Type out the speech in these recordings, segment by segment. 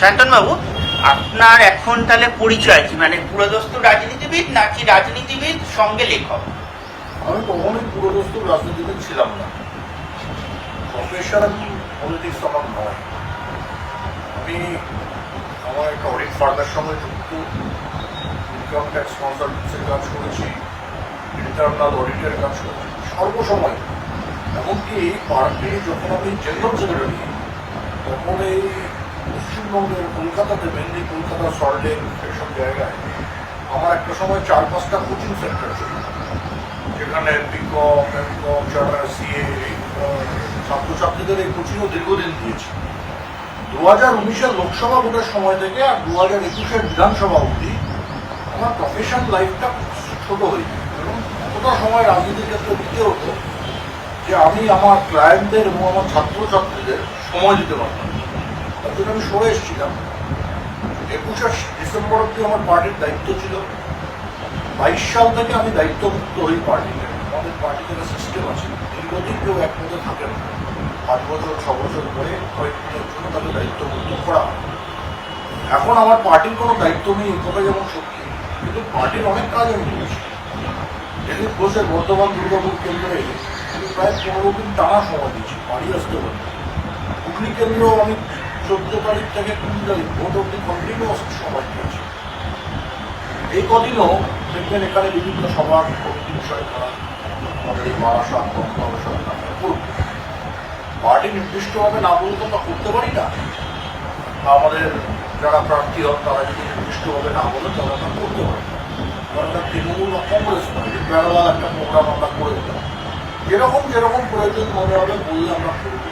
সায়ন্তন বাবু, আপনার এখন তাহলে পরিচয় কি? মানে পুরোদস্ত রাজনীতিবিদ নাকি রাজনীতিবিদ সঙ্গে লেখক? আমি কখনোই পুরোদস্ত রাজনীতিবিদ ছিলাম না। প্রফেশনাল পলিটিক্স আমার নয়। আমি আমার একটা অডিট ফার্মের সঙ্গে যুক্ত, ইনকাম ট্যাক্স কনসালটেন্সির কাজ করেছি, ইন্টারনাল অডিটের কাজ করেছি সর্বসময়। এমনকি পার্টি যখন আমি জেনারেল সেক্রেটারি, তখন এই পশ্চিমবঙ্গের কলকাতাতে, মেনলি কলকাতা, সল্টলেক এসব জায়গায় আমার একটা সময় 4-5টা কোচিং সেন্টার ছিল, যেখানে বিকম, এমকম, চার্টার, সিএ ছাত্রছাত্রীদের এই কোচিংও দীর্ঘদিন দিয়েছি। 2019-এর লোকসভা ভোটের সময় থেকে আর 2021-এর বিধানসভা অবধি আমার প্রফেশন লাইফটা ছোট হয়ে যায়, এবং এতটা সময় রাজনীতির ক্ষেত্রে দিতে হতো যে আমি আমার ক্লায়েন্টদের এবং আমার ছাত্রছাত্রীদের সময় দিতে পারতাম। তার জন্য আমি সরে এসেছিলাম। 21শে ডিসেম্বর অব্দি আমার পার্টির দায়িত্ব ছিল। 22 সাল থেকে আমি দায়িত্বমুক্ত হই পার্টিতে। আমাদের পার্টিতে একটা সিস্টেম আছে, দীর্ঘদিন কেউ এক পদে থাকে না, 5 বছর 6 বছর পরে কয়েকদিনের জন্য তাকে দায়িত্বমুক্ত করা হয়। এখন আমার পার্টির কোনো দায়িত্ব নেই, এই কথা যেমন সত্যি, কিন্তু পার্টির অনেক কাজ আমি করেছি। যেদিন ঘোষের বর্ধমান দুর্গাপুর কেন্দ্রে আমি প্রায় 15 দিন টানা সময় দিয়েছি, বাড়ি আসতে পারি। হুগলি কেন্দ্র আমি 14 তারিখ থেকে 20 তারিখ ভোট অব্দি কন্টিনিউয়াস সময় দিয়েছি। এই কদিনও দেখবেন এখানে বিভিন্ন সভার কমিটি বিষয় করা, আমাদের এই বারাসাত করব। পার্টি নির্দিষ্টভাবে না বললে তো আমরা করতে পারি না, আমাদের যারা প্রার্থী হন তারা যদি নির্দিষ্টভাবে না বলে তাহলে আমরা করতে পারি না। আমরা তৃণমূল বা কংগ্রেস নয় যে প্যারালাল একটা প্রোগ্রাম আমরা করে দিতাম। যেরকম প্রয়োজন মনে হবে বললে আমরা করব।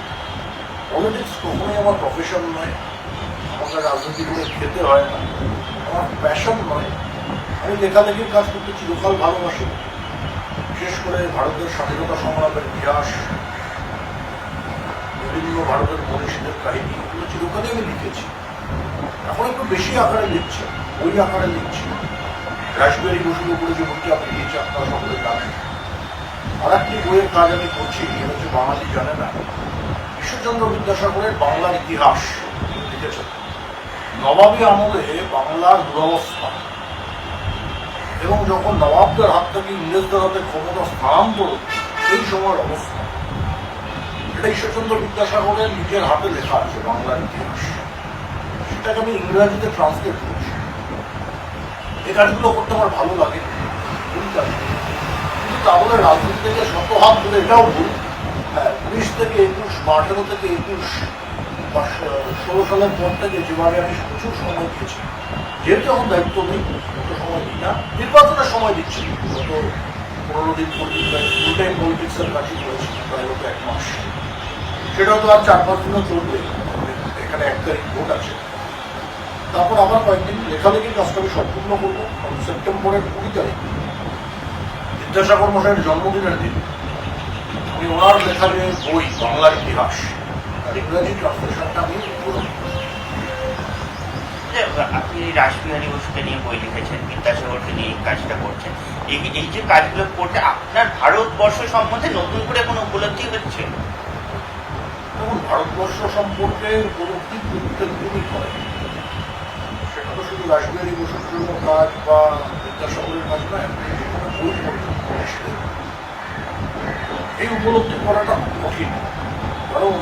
পলিটিক্স কখনোই আমার প্রফেশন নয়, আমাকে রাজনীতি করে খেতে হয় না, আমার প্যাশন নয়। আমি লেখালেখির কাজ করতে চিরকাল ভালোবাসি, বিশেষ করে ভারতের স্বাধীনতা সংগ্রামের ইতিহাস, বিভিন্ন ভারতের মনীষীদের কাহিনী, এগুলো চিরকালই আমি লিখেছি। এখন একটু বেশি আকারে লিখছি, বই আকারে লিখছি। রাসবিহারী বসুর উপরে যে বইটি আমি লিখেছি আপনারা সকলে জানেন। আর একটি বইয়ের কাজ আমি করছি, এটা হচ্ছে বাঙালি জানে না, ঈশ্বরচন্দ্র বিদ্যাসাগরের বাংলার ইতিহাস লিখেছেন। নবাবী আমলে বাংলার দুরবস্থা এবং যখন নবাবদের হাত থেকে ইংরেজদের হাতে ক্ষমতা স্থানান্তর, সেই সময়ের অবস্থা, এটা ঈশ্বরচন্দ্র বিদ্যাসাগরের নিজের হাতে লেখা আছে বাংলার ইতিহাস। সেটাকে আমি ইংরেজিতে ট্রান্সলেট করছি। এই কাজগুলো করতে আমার ভালো লাগে, কিন্তু তা বলে রাজনীতি থেকে শত হাত ধরে এটাও ভুল। হ্যাঁ, 19 থেকে 21 বা 18 থেকে 21 বা 16 সালের পর থেকে যেভাবে আমি প্রচুর সময় দিয়েছি, যেহেতু এখন দায়িত্ব নেই অত সময় দিই না, নির্বাচনের সময় দিচ্ছি। গত 15 দিন পর্যন্ত ফুল টাইম পলিটিক্সের কাজই করেছি, প্রায় 1 মাস। সেটা তো আর 4-5 দিনও চলবে, এখানে 1 তারিখ ভোট আছে। তারপর আবার কয়েকদিন লেখালেখির কাজটা আমি সম্পূর্ণ করবো। সেপ্টেম্বরের 20 তারিখ বিদ্যাসাগর মশাইয়ের জন্মদিনের দিন আমি ওনার লেখা যে বই বাংলার ইতিহাস, আর ইংরাজি ট্রান্সলেশনটা আমি করব। আপনি রাসবিহারী বসুকে নিয়ে বই লিখেছেন, বিদ্যাসাগরকে নিয়ে কাজটা করছেন, এই যে কাজগুলো করতে আপনার ভারতবর্ষ সম্বন্ধে নতুন করে কোনো উপলব্ধি হচ্ছে? দেখুন, ভারতবর্ষ সম্পর্কে উপলব্ধি প্রত্যেকদিনই হয়। সেটা তো শুধু রাসবিহারী বসুর জন্য কাজ বা বিদ্যাসাগরের কাজ নয়, আপনি যেখানে বই পড়ছেন এই উপলব্ধি করাটা কঠিন। কারণ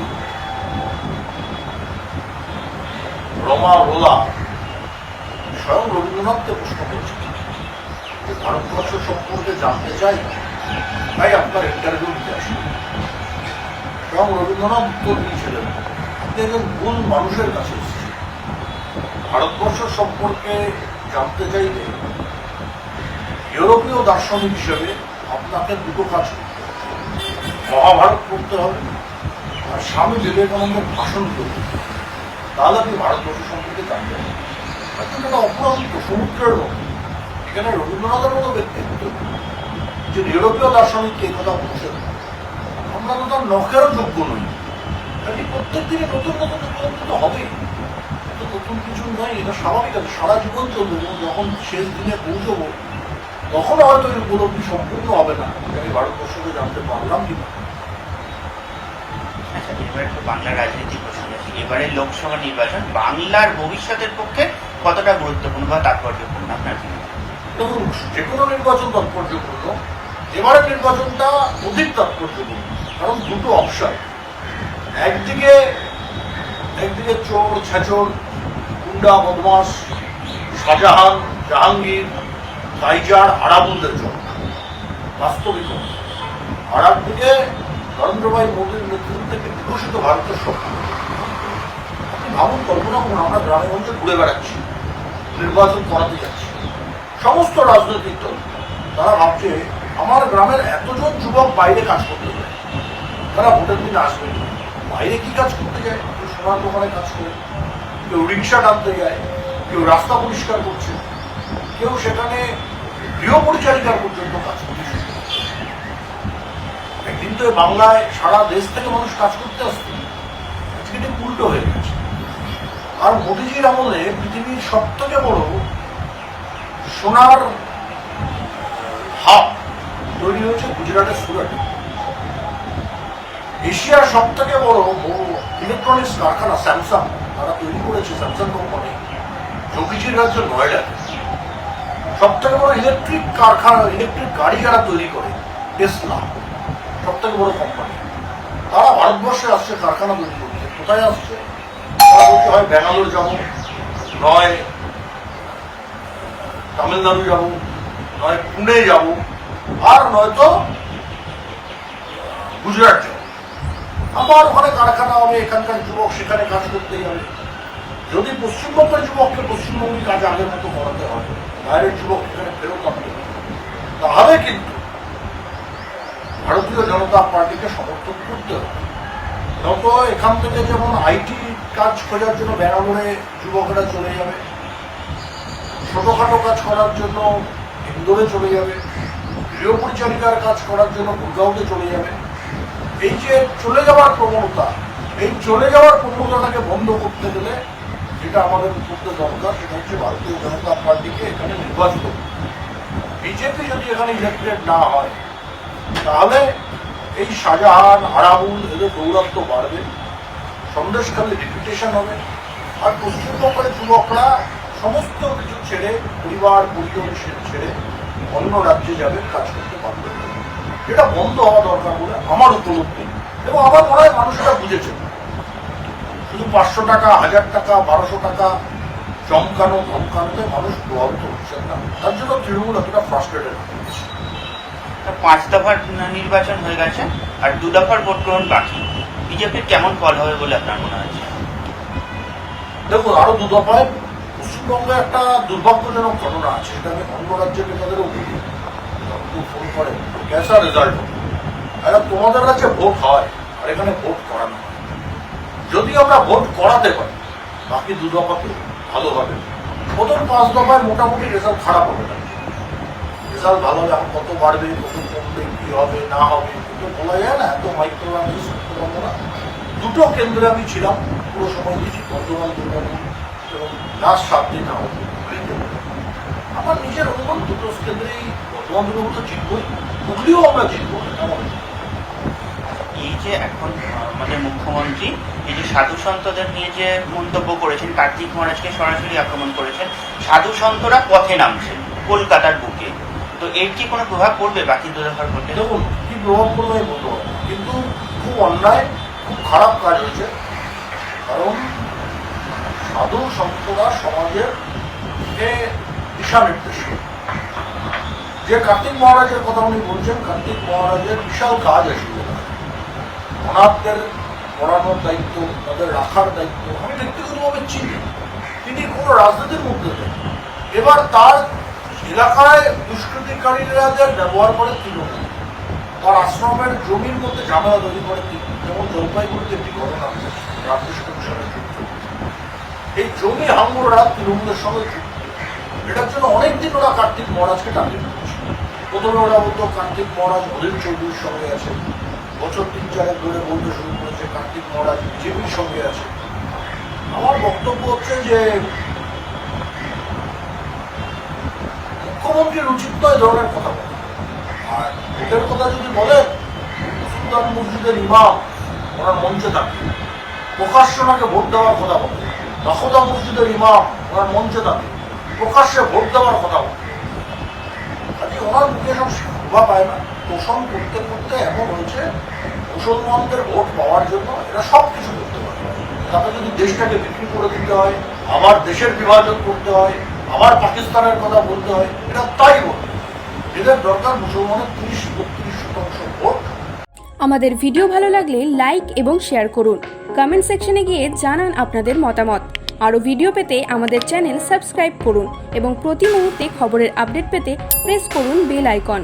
রমা রোলা স্বয়ং রবীন্দ্রনাথকে প্রশ্ন করছে যে ভারতবর্ষ সম্পর্কে জানতে চাই, তাই আপনার ইন্টারভিউ নিতে আসি। স্বয়ং রবীন্দ্রনাথ উত্তর দিয়েছিলেন, আপনি একজন ভুল মানুষের কাছে এসেছেন। ভারতবর্ষ সম্পর্কে জানতে চাইলে ইউরোপীয় দার্শনিক হিসেবে আপনাকে দুটো কাজ করতে হবে, মহাভারত পড়তে হবে আর স্বামী বিবেকানন্দের ভাষণ করতে হবে। তাহলে আপনি ভারতবর্ষ সম্পর্কে জানতে হবে। কিন্তু এটা অপরান্ত সমুদ্রের মতো, এখানে রবীন্দ্রনাথের মতো ব্যক্তিত্ব যে ইউরোপীয় দার্শনিককে এই কথা বলছেন, আমরা তো তার নখেরও যোগ্য নই। কাজে প্রত্যেক দিনে নতুন নতুন উপলব্ধি তো হবেই, তো নতুন কিছু নয়, এটা স্বাভাবিক আছে, সারা জীবন চলবে। এবং যখন শেষ দিনে পৌঁছবো তখন হয়তো এই উপলব্ধি সম্পূর্ণ হবে না, আমি ভারতবর্ষকে জানতে পারলাম কিনা। আচ্ছা, এবার একটু বাংলা রাজনীতির প্রসঙ্গে এবারে লোকসভা নির্বাচন বাংলার ভবিষ্যতের পক্ষে কতটা গুরুত্বপূর্ণ বা তাৎপর্যপূর্ণ আপনার কি? দেখুন, যে কোনো নির্বাচন তাৎপর্যপূর্ণ, এবারের নির্বাচনটা অধিক তাৎপর্যপূর্ণ, কারণ দুটো অপশন। একদিকে চোর ছেচর, গুন্ডা বদমাস, শাহজাহান, জাহাঙ্গীর, কাইজার, আরাবুলদের জন্য বাস্তবিক। আর একদিকে নরেন্দ্র ভাই মোদীর নেতৃত্বে বিকশিত ভারতের সরকার। আপনি ভাবুন, কল্পনা করুন, আমরা গ্রামে গঞ্জে ঘুরে বেড়াচ্ছি, নির্বাচন করাতে যাচ্ছি, সমস্ত রাজনৈতিক দল তারা ভাবছে আমার গ্রামের এতজন যুবক বাইরে কাজ করতে যায়, তারা ভোটের দিন আসবে। বাইরে কি কাজ করতে যায়? কেউ সোনার দোকানে কাজ করে, কেউ রিক্সা টানতে যায়, কেউ রাস্তা পরিষ্কার করছে, কেউ সেখানে গৃহ পরিচারিকার পর্যন্ত কাজ করছে। একদিন তো বাংলায় সারা দেশ থেকে মানুষ কাজ করতে আসতো, আজকে এটা উল্টো হয়ে গেছে। আর মোদীজির আমলে পৃথিবীর সব থেকে বড় সোনার হাব তৈরি হয়েছে গুজরাটের সুরাটে। এশিয়ার সব থেকে বড় ইলেকট্রনিক্স কারখানা স্যামসাং তারা তৈরি করেছে, স্যামসাং কোম্পানি, যোগীজির রাজ্য নয়ডা। সব থেকে বড় ইলেকট্রিক কারখানা, ইলেকট্রিক গাড়ি যারা তৈরি করে টেসলা, সব থেকে বড় কোম্পানি, তারা ভারতবর্ষে আসছে কারখানা তৈরি করছে। কোথায় আসছে? তারা বলছে হয় ব্যাঙ্গালোর যাবো, নয় তামিলনাড়ু যাবো, নয় পুনে যাবো, আর নয়তো গুজরাট যাবো। আবার ওখানে কারখানা হবে, এখানকার যুবক সেখানে কাজ করতে যাবে। যদি পশ্চিমবঙ্গের যুবককে পশ্চিমবঙ্গের কাজ আগের মতো করাতে হবে, বাইরের যুবক এখানে ফেরত আনতে হবে, তাহলে কিন্তু ভারতীয় জনতা পার্টিকে সমর্থন করতে হবে। নত এখান থেকে যেমন আইটি কাজ খোঁজার জন্য ব্যাঙ্গালোরে যুবকেরা চলে যাবে, ছোটখাটো কাজ করার জন্য ইন্দোরে চলে যাবে, গৃহ পরিচারিকার কাজ করার জন্য গুরগাঁওতে চলে যাবে। এই যে চলে যাওয়ার প্রবণতা, এই চলে যাওয়ার প্রবণতাটাকে বন্ধ করতে গেলে যেটা আমাদের করতে দরকার, সেটা হচ্ছে ভারতীয় জনতা পার্টিকে এখানে নির্বাচিত। বিজেপি যদি এখানে ইলেক্টেড না হয়, তাহলে এই শাহজাহান, আরাবুল এদের দৌরাত্ম বাড়বে, সন্দেশখালী রিপিটেশন হবে, আর পশ্চিমবঙ্গের যুবকরা সমস্ত কিছু ছেড়ে, পরিবার পরিজন ছেড়ে অন্য রাজ্যে যাবে, কাজ করতে পারবে। এটা বন্ধ হওয়া দরকার বলে আমার উপলব্ধি, এবং আমার মনে হয় মানুষ এটা বুঝেছে। শুধু 500 টাকা, 1000 টাকা, 1200 টাকা চমকানো ধমকানোতে মানুষ প্রভাবিত হচ্ছে না। তার জন্য তৃণমূল এতটা ফ্রাস্ট্রেটেড হচ্ছে। 5 দফার নির্বাচন হয়ে গেছে আর 2 দফার ভোট গ্রহণ বাকি, বিজেপির কেমন ফল হবে বলে আপনার মনে হচ্ছে? দেখুন, আরো 2 দফায় পশ্চিমবঙ্গে একটা দুর্ভাগ্যজনক ঘটনা আছে, এটা আমি অন্য রাজ্যের নেতাদেরও বলি, ফোন করে ক্যাসা রেজাল্ট হবে। এরা তোমাদের রাজ্যে ভোট হয় আর এখানে ভোট করানো হয়। যদি আমরা ভোট করাতে পারি, বাকি 2 দফাতে ভালো হবে। প্রথম 5 দফায় মোটামুটি রেজাল্ট খারাপ হবে না, রেজাল্ট ভালো হবে। এখন কত বাড়বে, কত কমবে, কি হবে না হবে কিন্তু বলা যায় না, এত মাইক্রো করতে পারবো না। 2টো কেন্দ্রে আমি ছিলাম, পুরো সময় দিয়েছি, বর্ধমান, দুর্গাপুর, এবং লাস্ট 7 দিন আমার নিজের অনুমান 2টো কেন্দ্রেই বর্ধমান, দুর্গাপুর তো জিতবই, হুগলিও আমরা জিতবো। এই যে এখন আমাদের মুখ্যমন্ত্রী এই যে সাধু সন্তদের নিয়ে যে মন্তব্য করেছেন, কার্তিক মহারাজকে সরাসরি আক্রমণ করেছেন, সাধু সন্তরা পথে নামছেন কলকাতার বুকে, তো এর কি কোনো প্রভাব পড়বে বাকি 2 দফার ভোটে? দেখুন, কি প্রভাব পড়বে বলতে হবে, কিন্তু খুব অন্যায়, খুব খারাপ কাজ হয়েছে। কারণ সাধু সন্তরা সমাজের দিশা নির্দেশ। যে কার্তিক মহারাজের কথা উনি বলছেন, কার্তিক মহারাজের বিশাল কাজ আসবে, অনাথদের পড়ানোর দায়িত্ব, তাদের রাখার দায়িত্ব আমি ব্যক্তিগতভাবে চিনি। তিনি কোনো রাজনীতির মধ্যে নেই। এবার তার এলাকায় দুষ্কৃতিকারীদের ব্যবহার করে তৃণমূল, তার আশ্রমের জমির মধ্যে ঝামেলা তৈরি করে। যেমন জলপাইগুড়িতে একটি ঘটনা হয়েছে, রামকৃষ্ণ মিশনের যুক্ত, এই জমি হাঙ্গররা তৃণমূলের সঙ্গে যুক্ত। এটার জন্য অনেকদিন ওরা কার্তিক মহারাজকে টার্গেট করছে। প্রথমে ওরা বলতো কার্তিক মহারাজ অধীর চৌধুরীর সঙ্গে আছে, বছর 3-4 ধরে বলতে শুরু করেছে কার্তিক মহারাজ বিজেপির সঙ্গে আছে। আমার বক্তব্য হচ্ছে যে মুখ্যমন্ত্রীর উচিত নয় ধরনের কথা বলে। আর ভোটের কথা যদি বলেন, সুলতান মসজিদের ইমাম ওনার মঞ্চে থাকে, প্রকাশ্যে ওনাকে ভোট দেওয়ার কথা বলে, দাখোদা মসজিদের ইমাম ওনার মঞ্চে থাকে প্রকাশ্যে ভোট দেওয়ার কথা বলে। আজকে ওনার মুখে সব শোভা পায় না। পোষণ করতে করতে এমন হয়েছে মুসলমানদের ভোট পাওয়ার জন্য এরা সব কিছু করতে পারে। তাতে যদি দেশটাকে বিক্রি করে দিতে হয়, আবার দেশের বিভাজন করতে হয়, আবার পাকিস্তানের কথা বলতে হয়, এটা তাই বলবে। এদের দরকার মুসলমানের 30-32% ভোট। আমাদের ভিডিও ভালো লাগলে লাইক এবং শেয়ার করুন। কমেন্ট সেকশনে গিয়ে জানান আপনাদের মতামত। আরও ভিডিও পেতে আমাদের চ্যানেল সাবস্ক্রাইব করুন এবং প্রতি মুহূর্তে খবরের আপডেট পেতে প্রেস করুন বেল আইকন।